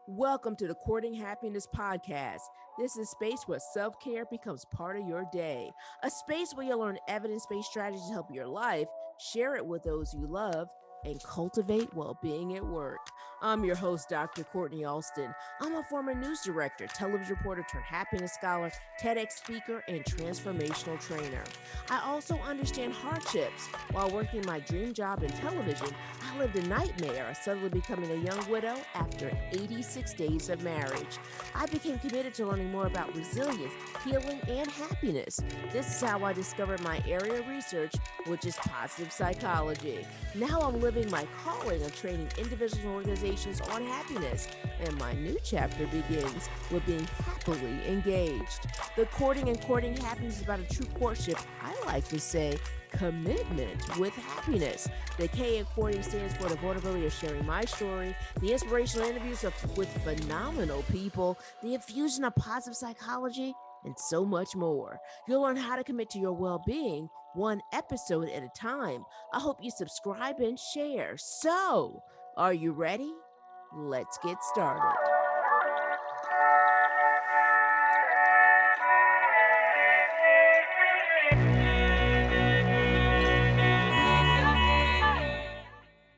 Welcome to the Courting Happiness Podcast. This is a space where self-care becomes part of your day. A space where you'll learn evidence-based strategies to help your life, share it with those you love, and cultivate well-being at work. I'm your host, Dr. Courtney Alston. I'm a former news director, television reporter turned happiness scholar, TEDx speaker, and transformational trainer. I also understand hardships. While working my dream job in television, I lived a nightmare of suddenly becoming a young widow after 86 days of marriage. I became committed to learning more about resilience, healing, and happiness. This is how I discovered my area of research, which is positive psychology. Now I'm living my calling of training individuals and organizations on happiness, and my new chapter begins with being happily engaged. The courting and courting happiness is about a true courtship. I like to say commitment with happiness. The K in courting stands for the vulnerability of sharing my story, the inspirational interviews with phenomenal people, the infusion of positive psychology, and so much more. You'll learn how to commit to your well-being one episode at a time. I hope you subscribe and share. So, are you ready? Let's get started.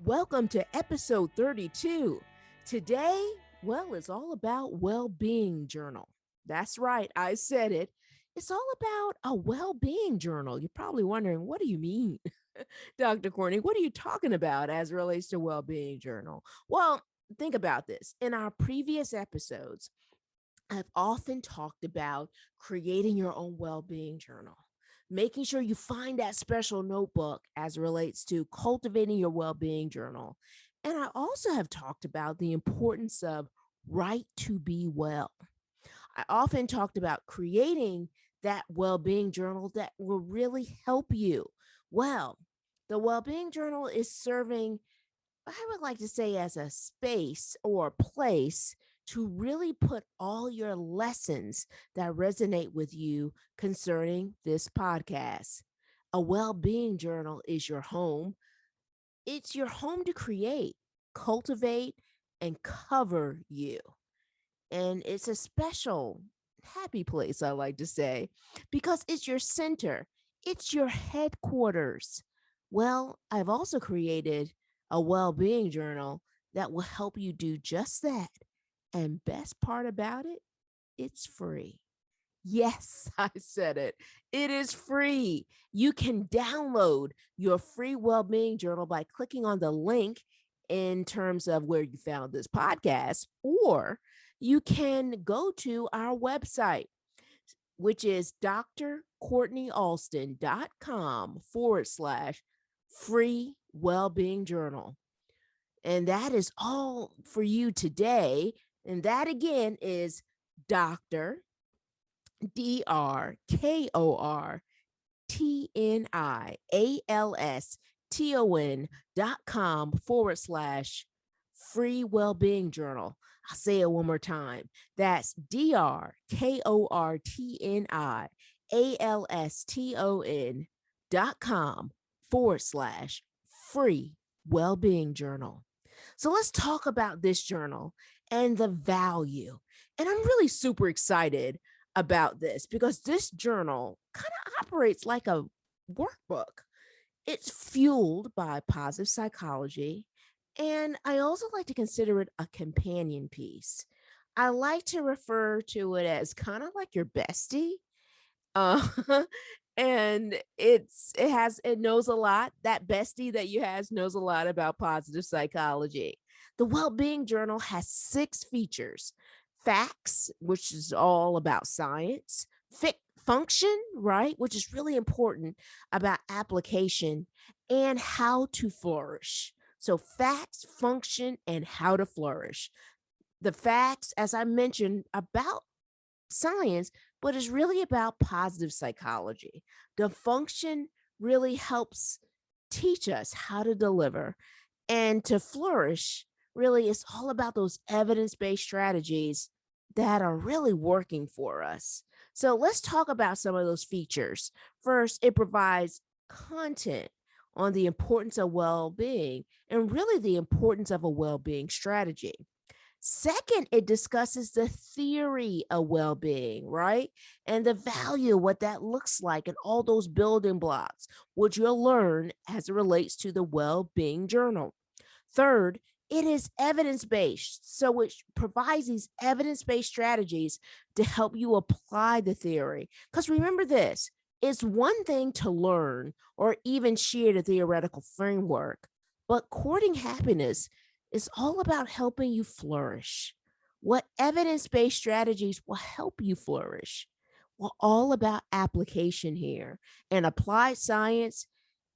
Welcome to episode 32. Today, it's all about well-being journal. That's right, I said it. It's all about a well-being journal. You're probably wondering, what do you mean, Dr. Courtney? What are you talking about as it relates to well-being journal? Well, think about this. In our previous episodes, I've often talked about creating your own well-being journal, making sure you find that special notebook as it relates to cultivating your well-being journal. And I also have talked about the importance of right to be well. I often talked about creating that well-being journal that will really help you. Well, the well-being journal is serving, I would like to say, as a space or a place to really put all your lessons that resonate with you concerning this podcast. A well being journal is your home. It's your home to create, cultivate, and cover you. And it's a special, happy place, I like to say, because it's your center, it's your headquarters. Well, I've also created a well being journal that will help you do just that. And best part about it, it's free. Yes, I said it. It is free. You can download your free well-being journal by clicking on the link in terms of where you found this podcast, or you can go to our website, which is drcourtneyalston.com/ free well-being journal. And that is all for you today. And that again is Dr. drcourtneyalston.com/ free well-being journal. I'll say it one more time. That's drcourtneyalston.com/ free well-being journal. So let's talk about this journal and the value. And I'm really super excited about this because this journal kind of operates like a workbook. It's fueled by positive psychology. And I also like to consider it a companion piece. I like to refer to it as kind of like your bestie. Uh, and it knows a lot. That bestie that you has knows a lot about positive psychology. The well-being journal has 6 features: facts, which is all about science; function, right, which is really important about application; and how to flourish. So facts, function, and how to flourish. The facts, as I mentioned, about science, but it's really about positive psychology. The function really helps teach us how to deliver, and to flourish really is all about those evidence-based strategies that are really working for us. So let's talk about some of those features. First, it provides content on the importance of well-being and really the importance of a well-being strategy. Second, it discusses the theory of well-being, right? And the value, what that looks like, and all those building blocks, which you'll learn as it relates to the well-being journal. Third, it is evidence based. So it provides these evidence based strategies to help you apply the theory. Because remember this, it's one thing to learn or even share the theoretical framework, but courting happiness is all about helping you flourish. What evidence based strategies will help you flourish? Well, all about application here. And applied science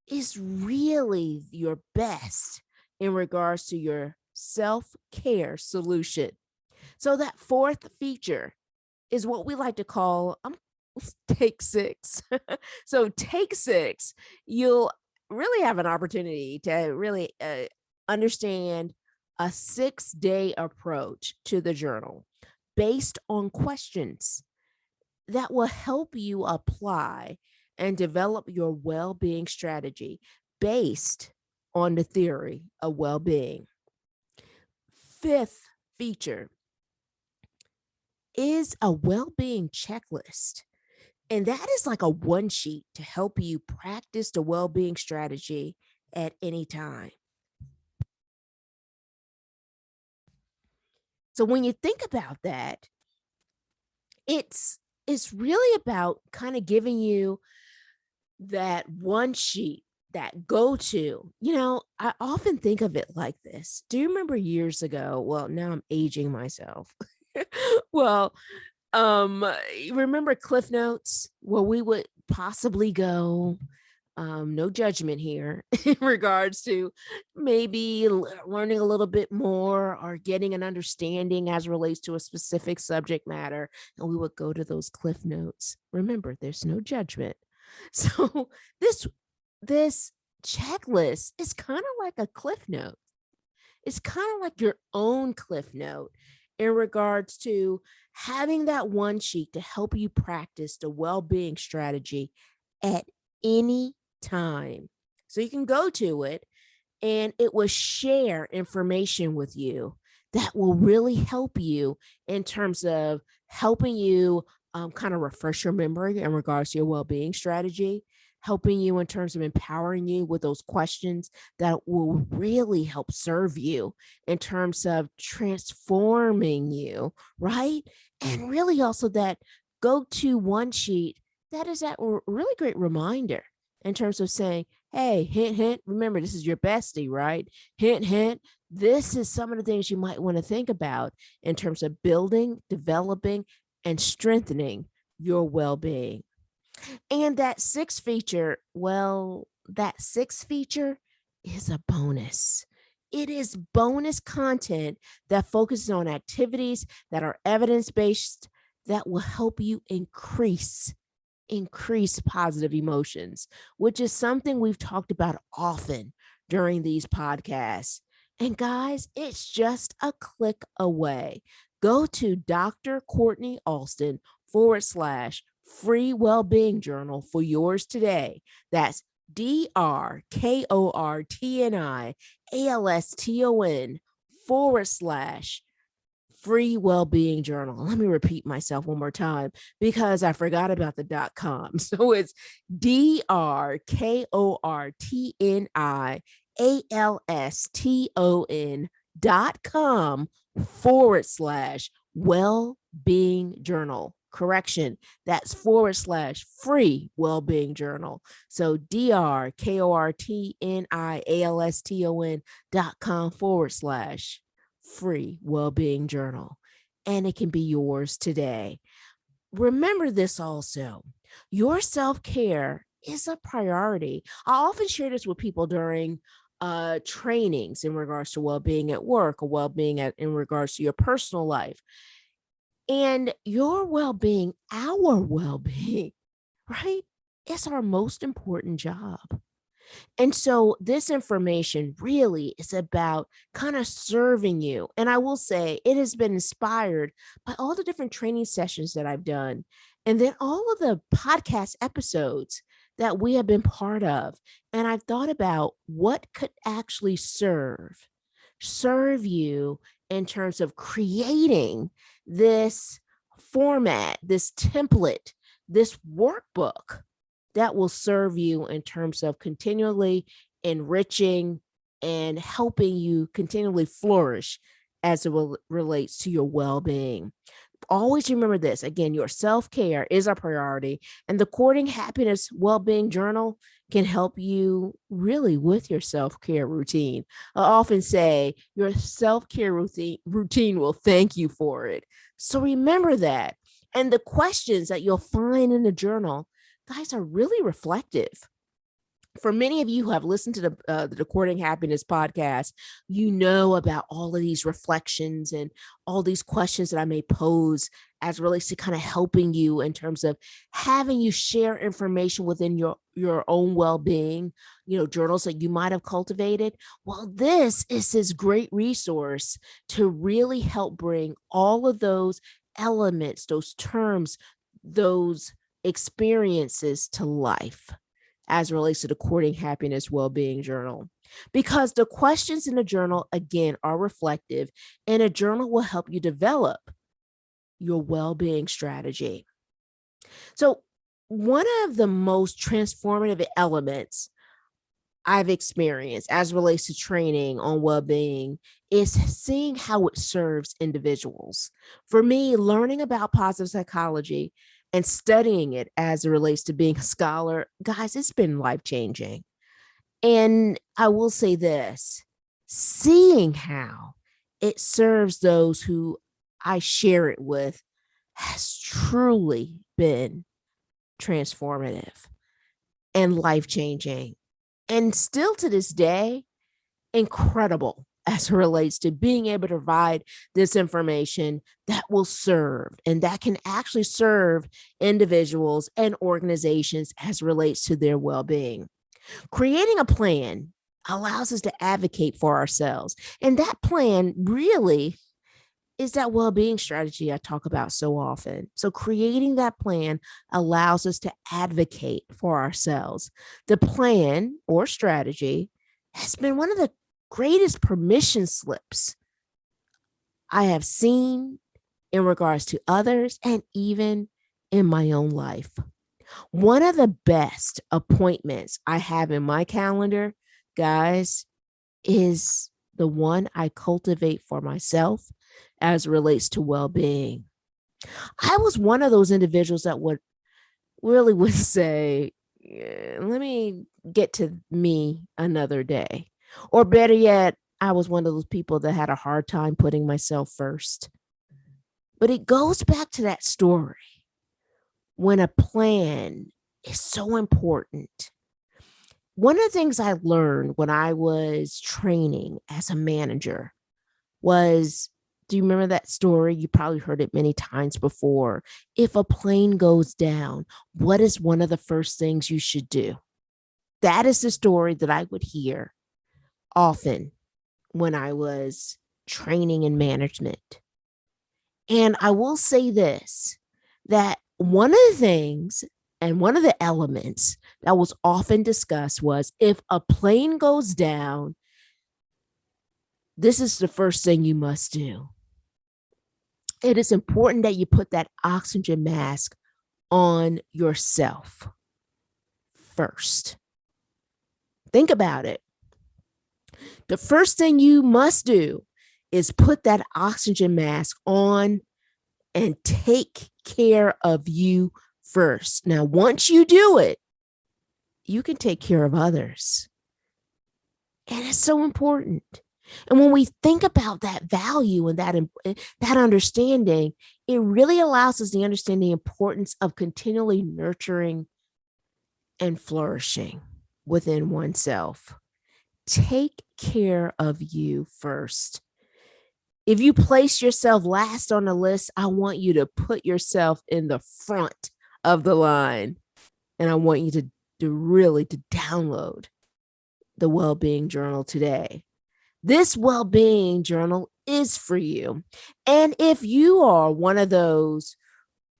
is really your best in regards to your self care solution. So, that fourth feature is what we like to call take six. So, take six, you'll really have an opportunity to really understand a 6-day approach to the journal based on questions that will help you apply and develop your well being strategy based on the theory of well being. Fifth feature is a well being checklist. And that is like a one sheet to help you practice the well being strategy at any time. So when you think about that, it's it's really about kind of giving you that one sheet, that go to. I often think of it like this. Do you remember years ago? Well, now I'm aging myself. Well, you remember Cliff Notes? Well, we would possibly go, no judgment here, in regards to maybe learning a little bit more or getting an understanding as relates to a specific subject matter. And we would go to those Cliff Notes. Remember, there's no judgment. So this this checklist is kind of like a Cliff Note. It's kind of like your own Cliff Note in regards to having that one sheet to help you practice the well-being strategy at any time. So you can go to it and it will share information with you that will really help you in terms of helping you kind of refresh your memory in regards to your well-being strategy, helping you in terms of empowering you with those questions that will really help serve you in terms of transforming you, right? And really also that go to one sheet that is that really great reminder in terms of saying, hey, hint, hint, remember, this is your bestie, right? Hint, hint, this is some of the things you might want to think about in terms of building, developing, and strengthening your well being. And that sixth feature, well, that sixth feature is a bonus. It is bonus content that focuses on activities that are evidence based that will help you increase positive emotions, which is something we've talked about often during these podcasts. And guys, it's just a click away. Go to Dr. Courtney Alston / free well-being journal for yours today. That's DrKortniAlston / free well-being journal. Let me repeat myself one more time because I forgot about the .com. So it's DrKortniAlston .com / well-being journal. Correction, that's / free well-being journal. So DrKortniAlston .com / free well-being journal. And it can be yours today. Remember this also, your self-care is a priority. I often share this with people during trainings in regards to well-being at work or well-being in regards to your personal life. And your well-being, our well-being, right? It's our most important job. And so this information really is about kind of serving you. And I will say it has been inspired by all the different training sessions that I've done. And then all of the podcast episodes that we have been part of. And I've thought about what could actually serve you in terms of creating this format, this template, this workbook that will serve you in terms of continually enriching and helping you continually flourish as it relates to your well-being. Always remember this. Again, your self-care is a priority, and the Courting Happiness Well-Being Journal can help you really with your self-care routine. I often say your self-care routine will thank you for it. So remember that. And the questions that you'll find in the journal, guys, are really reflective. For many of you who have listened to the Courting Happiness podcast, you know about all of these reflections and all these questions that I may pose as it relates to kind of helping you in terms of having you share information within your own well-being, journals that you might have cultivated. Well, this is this great resource to really help bring all of those elements, those terms, those experiences to life as it relates to the Courting Happiness Well-Being Journal. Because the questions in the journal, again, are reflective, and a journal will help you develop your well-being strategy. So one of the most transformative elements I've experienced as it relates to training on well-being is seeing how it serves individuals. For me, learning about positive psychology and studying it as it relates to being a scholar, guys, it's been life-changing. And I will say this, seeing how it serves those who I share it with has truly been transformative and life-changing. And still to this day, incredible as it relates to being able to provide this information that will serve and that can actually serve individuals and organizations as it relates to their well-being. Creating a plan allows us to advocate for ourselves. And that plan really is that well-being strategy I talk about so often. So creating that plan allows us to advocate for ourselves. The plan or strategy has been one of the greatest permission slips I have seen in regards to others and even in my own life. One of the best appointments I have in my calendar, guys, is the one I cultivate for myself as it relates to well-being. I was one of those individuals that would say, let me get to me another day. Or better yet, I was one of those people that had a hard time putting myself first. But it goes back to that story when a plan is so important. One of the things I learned when I was training as a manager was, do you remember that story? You probably heard it many times before. If a plane goes down, what is one of the first things you should do? That is the story that I would hear often when I was training in management. And I will say this, that one of the things and one of the elements that was often discussed was, if a plane goes down, this is the first thing you must do. It is important that you put that oxygen mask on yourself first. Think about it. The first thing you must do is put that oxygen mask on and take care of you first. Now, once you do it, you can take care of others. And it's so important. And when we think about that value and that understanding, it really allows us to understand the importance of continually nurturing and flourishing within oneself. Take care of you first. If you place yourself last on the list, I want you to put yourself in the front of the line. And I want you to really download the Well-Being Journal today. This Well-Being Journal is for you. And if you are one of those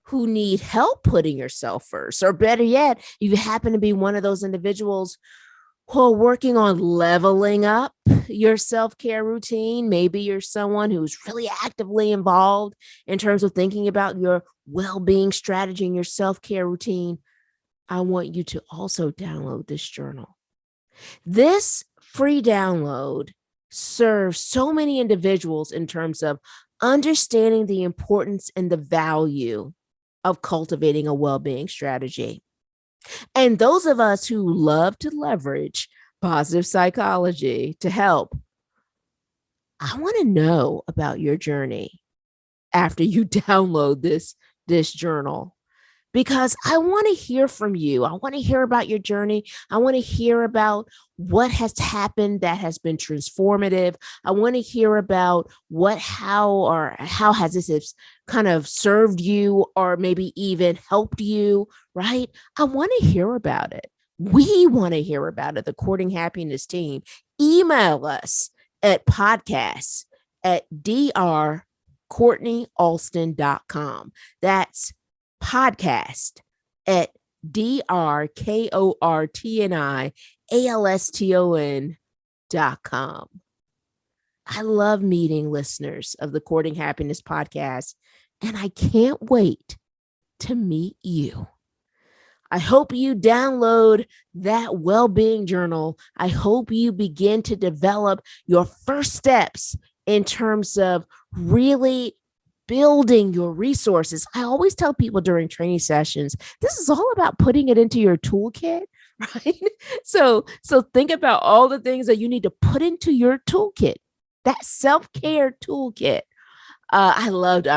who need help putting yourself first, or better yet, if you happen to be one of those individuals who are working on leveling up your self-care routine. Maybe you're someone who's really actively involved in terms of thinking about your well-being strategy and your self-care routine. I want you to also download this journal. This free download serves so many individuals in terms of understanding the importance and the value of cultivating a well-being strategy. And those of us who love to leverage positive psychology to help, I want to know about your journey after you download this journal, because I want to hear from you. I want to hear about your journey. I want to hear about what has happened that has been transformative. I want to hear about how has this kind of served you or maybe even helped you, right? I want to hear about it. We want to hear about it. The Courting Happiness team. Email us at podcast@drcourtneyalston.com. That's podcast@drcourtneyalston.com. I love meeting listeners of the Courting Happiness podcast, and I can't wait to meet you. I hope you download that well-being journal. I hope you begin to develop your first steps in terms of really building your resources. I always tell people during training sessions, this is all about putting it into your toolkit, right? So think about all the things that you need to put into your toolkit, that self-care toolkit. I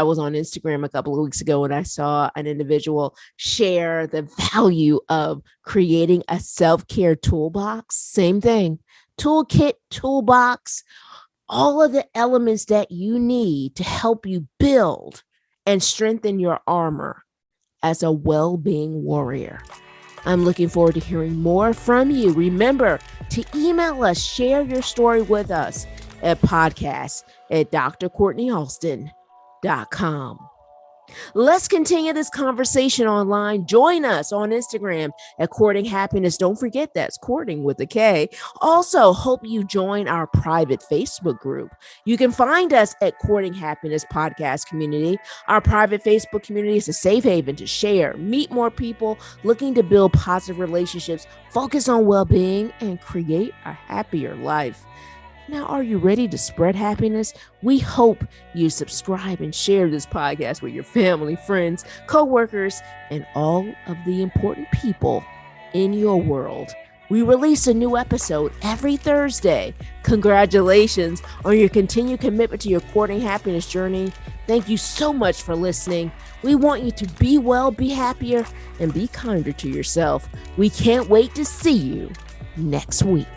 was on Instagram a couple of weeks ago and I saw an individual share the value of creating a self-care toolbox. Same thing, toolkit, toolbox, all of the elements that you need to help you build and strengthen your armor as a well-being warrior. I'm looking forward to hearing more from you. Remember to email us, share your story with us at podcast@drcourtneyalston.com. Let's continue this conversation online. Join us on Instagram at Courting Happiness. Don't forget that's courting with a K. Also, hope you join our private Facebook group. You can find us at Courting Happiness Podcast Community. Our private Facebook community is a safe haven to share, meet more people looking to build positive relationships, focus on well-being, and create a happier life. Now, are you ready to spread happiness? We hope you subscribe and share this podcast with your family, friends, coworkers, and all of the important people in your world. We release a new episode every Thursday. Congratulations on your continued commitment to your courting happiness journey. Thank you so much for listening. We want you to be well, be happier, and be kinder to yourself. We can't wait to see you next week.